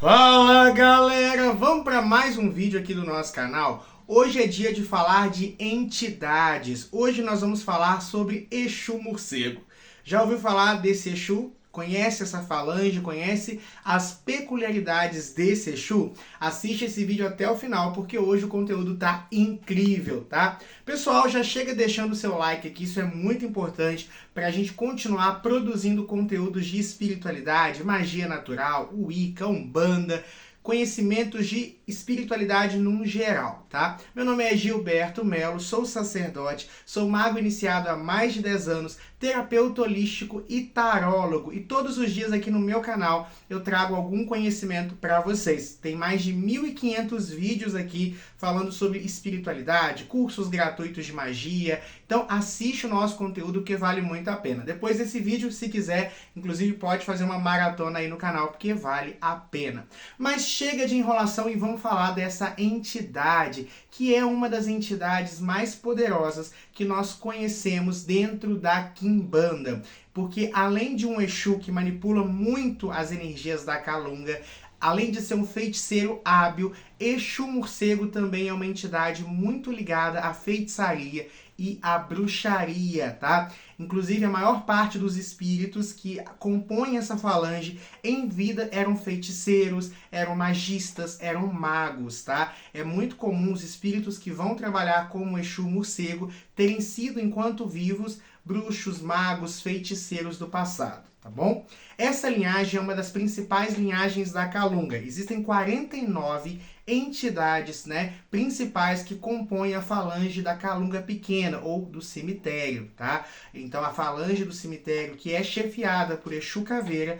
Fala galera, vamos para mais um vídeo aqui do nosso canal. Hoje é dia de falar de entidades. Hoje nós vamos falar sobre Exu Morcego. Já ouviu falar desse Exu? Conhece essa falange? Conhece as peculiaridades desse Exu? Assiste esse vídeo até o final, porque hoje o conteúdo tá incrível, tá? Pessoal, já chega deixando o seu like aqui, isso é muito importante para a gente continuar produzindo conteúdos de espiritualidade, magia natural, Wicca, Umbanda, conhecimentos de espiritualidade num geral, tá? Meu nome é Gilberto Melo, sou sacerdote, sou mago iniciado há mais de 10 anos, terapeuta holístico e tarólogo. E todos os dias aqui no meu canal eu trago algum conhecimento para vocês. Tem mais de 1.500 vídeos aqui falando sobre espiritualidade, cursos gratuitos de magia. Então assiste o nosso conteúdo que vale muito a pena. Depois desse vídeo, se quiser, inclusive pode fazer uma maratona aí no canal, porque vale a pena. Mas chega de enrolação e vamos falar dessa entidade, que é uma das entidades mais poderosas que nós conhecemos dentro da Quimbanda. Porque além de um Exu que manipula muito as energias da Calunga, além de ser um feiticeiro hábil, Exu Morcego também é uma entidade muito ligada à feitiçaria e à bruxaria, tá? Inclusive, a maior parte dos espíritos que compõem essa falange em vida eram feiticeiros, eram magistas, eram magos, tá? É muito comum os espíritos que vão trabalhar como Exu Morcego terem sido, enquanto vivos, bruxos, magos, feiticeiros do passado, tá bom? Essa linhagem é uma das principais linhagens da Calunga. Existem 49 entidades, né, principais que compõem a falange da Calunga Pequena ou do cemitério, tá? Então a falange do cemitério, que é chefiada por Exu Caveira,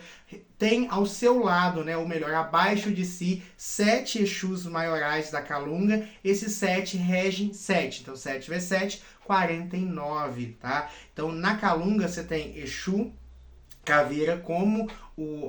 tem ao seu lado, né, ou melhor, abaixo de si, 7 Exus maiorais da Calunga. Esses 7 regem 7. Então 7 vezes 7, 49, tá? Então na Calunga você tem Exu Caveira como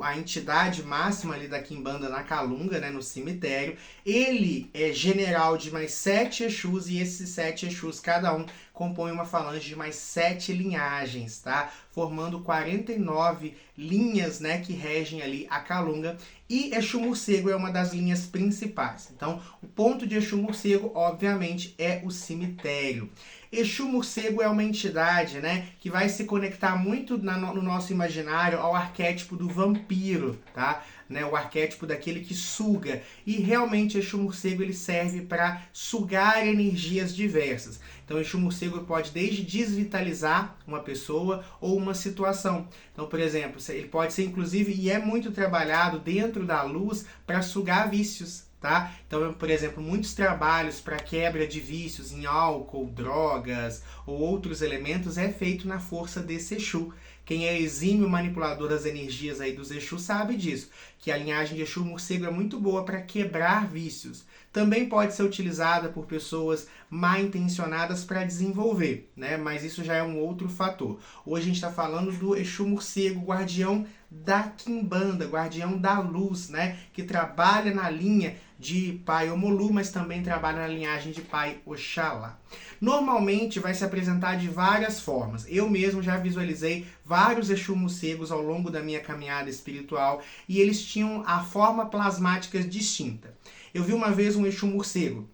a entidade máxima ali da Quimbanda na Calunga, né, no cemitério. Ele é general de mais 7 Exus, e esses 7 Exus, cada um, compõe uma falange de mais 7 linhagens, tá? Formando 49 linhas, né, que regem ali a Calunga. E Exu Morcego é uma das linhas principais. Então, o ponto de Exu Morcego, obviamente, é o cemitério. Exu Morcego é uma entidade, né, que vai se conectar muito no nosso imaginário ao arquétipo do vampiro, tá? Né, o arquétipo daquele que suga. E realmente Exu Morcego ele serve para sugar energias diversas. Então Exu Morcego pode desde desvitalizar uma pessoa ou uma situação. Então, por exemplo, ele pode ser inclusive, e é muito trabalhado dentro da luz, para sugar vícios. Tá? Então, por exemplo, muitos trabalhos para quebra de vícios em álcool, drogas ou outros elementos é feito na força desse Exu. Quem é exímio manipulador das energias aí dos Exu sabe disso, que a linhagem de Exu Morcego é muito boa para quebrar vícios. Também pode ser utilizada por pessoas mal intencionadas para desenvolver, né? Mas isso já é um outro fator. Hoje a gente está falando do Exu Morcego, guardião da Quimbanda, guardião da luz, né? Que trabalha na linha de Pai Omolu, mas também trabalha na linhagem de Pai Oxalá. Normalmente vai se apresentar de várias formas. Eu mesmo já visualizei vários Exu Morcegos ao longo da minha caminhada espiritual, e eles tinham a forma plasmática distinta. Eu vi uma vez um Exu Morcego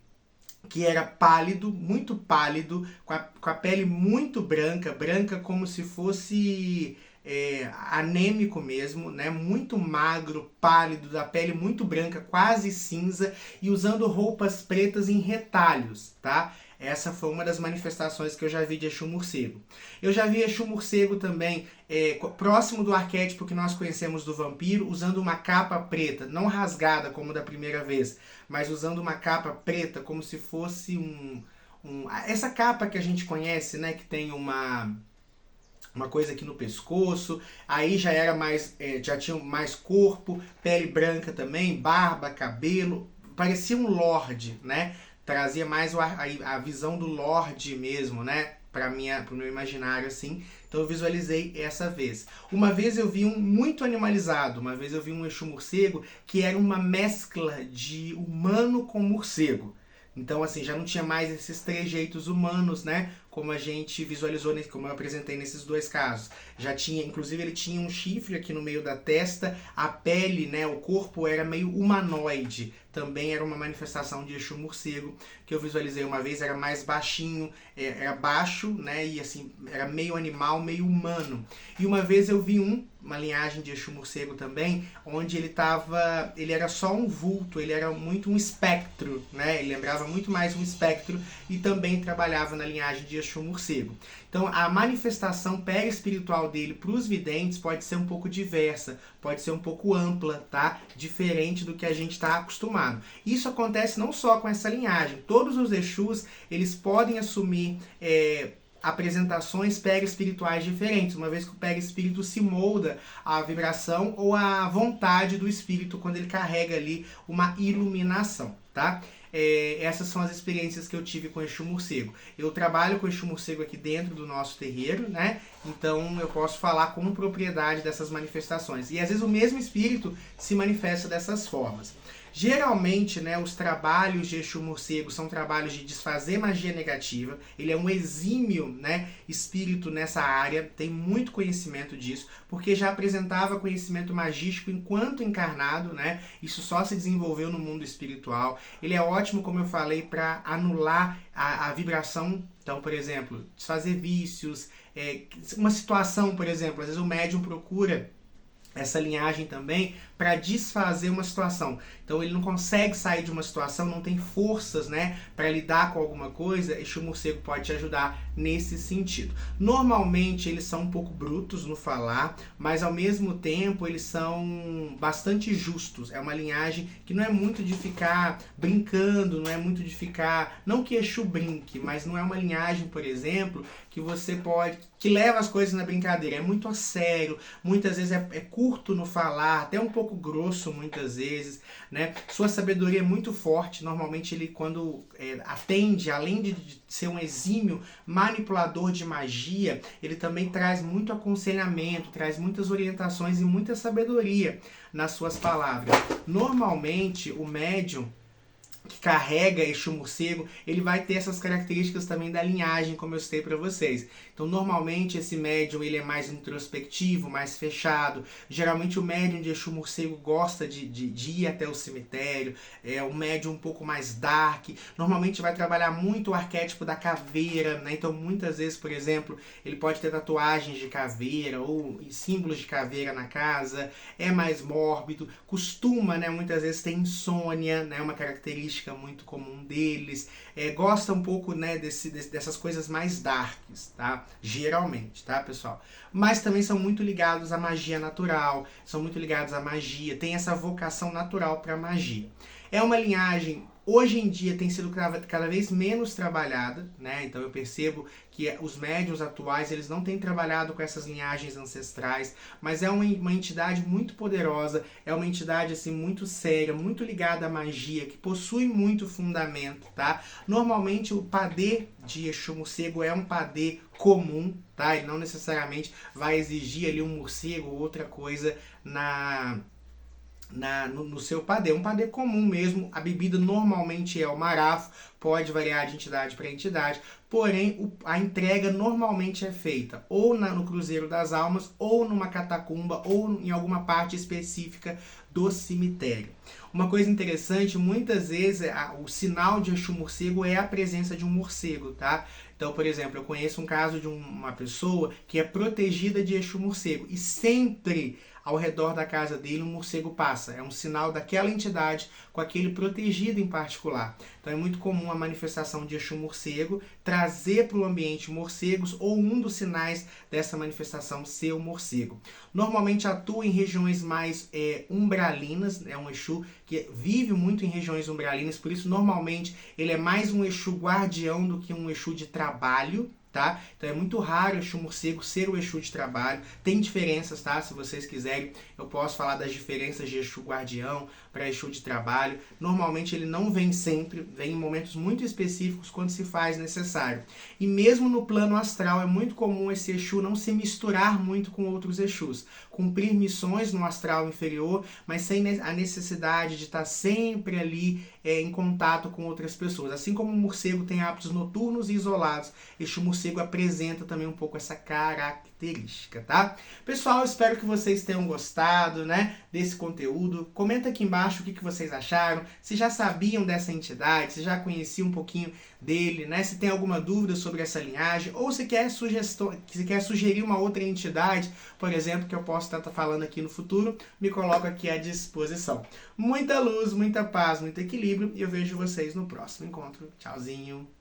que era pálido, muito pálido, com a pele muito branca, branca como se fosse anêmico mesmo, né? Muito magro, pálido, da pele muito branca, quase cinza, e usando roupas pretas em retalhos, tá? Essa foi uma das manifestações que eu já vi de Exu Morcego. Eu já vi Exu Morcego também próximo do arquétipo que nós conhecemos do vampiro, usando uma capa preta, não rasgada como da primeira vez, mas usando uma capa preta como se fosse essa capa que a gente conhece, né, que tem uma coisa aqui no pescoço. Aí já era mais, já tinha mais corpo, pele branca também, barba, cabelo, parecia um lorde, né? Trazia mais a visão do lorde mesmo, né? Para o meu imaginário, assim. Então eu visualizei essa vez. Uma vez eu vi um muito animalizado, uma vez eu vi um Exu Morcego que era uma mescla de humano com morcego. Então, assim, já não tinha mais esses trejeitos humanos, né? como a gente visualizou, como eu apresentei nesses dois casos. Já tinha, inclusive ele tinha um chifre aqui no meio da testa, a pele, né, o corpo era meio humanoide, também era uma manifestação de Exu Morcego, que eu visualizei uma vez, era mais baixinho, era baixo, né, e assim, era meio animal, meio humano. E uma vez eu vi uma linhagem de Exu Morcego também, onde ele era só um vulto, ele era muito um espectro, né, ele lembrava muito mais um espectro e também trabalhava na linhagem de Exu Morcego. Então a manifestação perispiritual dele para os videntes pode ser um pouco diversa, pode ser um pouco ampla, tá? Diferente do que a gente está acostumado. Isso acontece não só com essa linhagem, todos os Exus, eles podem assumir apresentações perispirituais diferentes, uma vez que o perispírito se molda à vibração ou à vontade do espírito quando ele carrega ali uma iluminação, tá? Essas são as experiências que eu tive com Exu Morcego. Eu trabalho com Exu Morcego aqui dentro do nosso terreiro, né? Então eu posso falar com propriedade dessas manifestações. E às vezes o mesmo espírito se manifesta dessas formas. Geralmente, né, os trabalhos de Exu Morcego são trabalhos de desfazer magia negativa. Ele é um exímio, né, espírito nessa área, tem muito conhecimento disso, porque já apresentava conhecimento magístico enquanto encarnado, né? Isso só se desenvolveu no mundo espiritual. Ele é ótimo, como eu falei, para anular a vibração. Então, por exemplo, desfazer vícios, uma situação, por exemplo, às vezes o médium procura essa linhagem também para desfazer uma situação. Então ele não consegue sair de uma situação, não tem forças, né, para lidar com alguma coisa. Exu Morcego pode te ajudar nesse sentido. Normalmente eles são um pouco brutos no falar, mas ao mesmo tempo eles são bastante justos. É uma linhagem que não é muito de ficar brincando, não é muito de ficar, não que Exu brinque, mas não é uma linhagem, por exemplo, que você pode, que leva as coisas na brincadeira. É muito a sério, muitas vezes é curto no falar, até um pouco grosso muitas vezes, né? Sua sabedoria é muito forte. Normalmente ele, quando atende, além de ser um exímio manipulador de magia, ele também traz muito aconselhamento, traz muitas orientações e muita sabedoria nas suas palavras. Normalmente o médium que carrega Exu Morcego, ele vai ter essas características também da linhagem, como eu citei para vocês. Então, normalmente, esse médium ele é mais introspectivo, mais fechado. Geralmente, o médium de Exu Morcego gosta de ir até o cemitério. É um médium um pouco mais dark. Normalmente, vai trabalhar muito o arquétipo da caveira, né? Então, muitas vezes, por exemplo, ele pode ter tatuagens de caveira ou símbolos de caveira na casa. É mais mórbido. Costuma, né? Muitas vezes, ter insônia, né? Uma característica muito comum deles. Gosta um pouco, né, dessas coisas mais darks, tá? Geralmente, tá, pessoal? Mas também são muito ligados à magia natural, são muito ligados à magia, tem essa vocação natural para magia. É uma linhagem, hoje em dia, tem sido cada vez menos trabalhada, né? Então eu percebo que os médiuns atuais, eles não têm trabalhado com essas linhagens ancestrais, mas é uma entidade muito poderosa, é uma entidade assim muito séria, muito ligada à magia, que possui muito fundamento, tá? Normalmente o padê de Exu Morcego é um padê comum, tá? Ele não necessariamente vai exigir ali um morcego ou outra coisa no seu padê. Um padê comum mesmo. A bebida normalmente é o marafo, pode variar de entidade para entidade, porém a entrega normalmente é feita ou no Cruzeiro das Almas, ou numa catacumba, ou em alguma parte específica do cemitério. Uma coisa interessante, muitas vezes o sinal de Exu Morcego é a presença de um morcego, tá? Então, por exemplo, eu conheço um caso de uma pessoa que é protegida de Exu Morcego e sempre ao redor da casa dele um morcego passa. É um sinal daquela entidade com aquele protegido em particular. Então é muito comum a manifestação de Exu Morcego trazer para o ambiente morcegos, ou um dos sinais dessa manifestação ser o morcego. Normalmente atua em regiões mais umbralinas, é um Exu que vive muito em regiões umbralinas, por isso normalmente ele é mais um Exu guardião do que um Exu de trabalho, tá? Então é muito raro o Exu Morcego ser o Exu de trabalho. Tem diferenças, tá? Se vocês quiserem, eu posso falar das diferenças de Exu guardião para Exu de trabalho. Normalmente ele não vem sempre, vem em momentos muito específicos quando se faz necessário. E mesmo no plano astral é muito comum esse Exu não se misturar muito com outros Exus. Cumprir missões no astral inferior, mas sem a necessidade de estar sempre ali em contato com outras pessoas. Assim como o morcego tem hábitos noturnos e isolados, Exu Morcego morcego apresenta também um pouco essa característica, tá? Pessoal, espero que vocês tenham gostado, né, desse conteúdo. Comenta aqui embaixo o que vocês acharam, se já sabiam dessa entidade, se já conheciam um pouquinho dele, né, se tem alguma dúvida sobre essa linhagem, ou se quer sugerir uma outra entidade, por exemplo, que eu posso estar falando aqui no futuro, me coloco aqui à disposição. Muita luz, muita paz, muito equilíbrio, e eu vejo vocês no próximo encontro. Tchauzinho!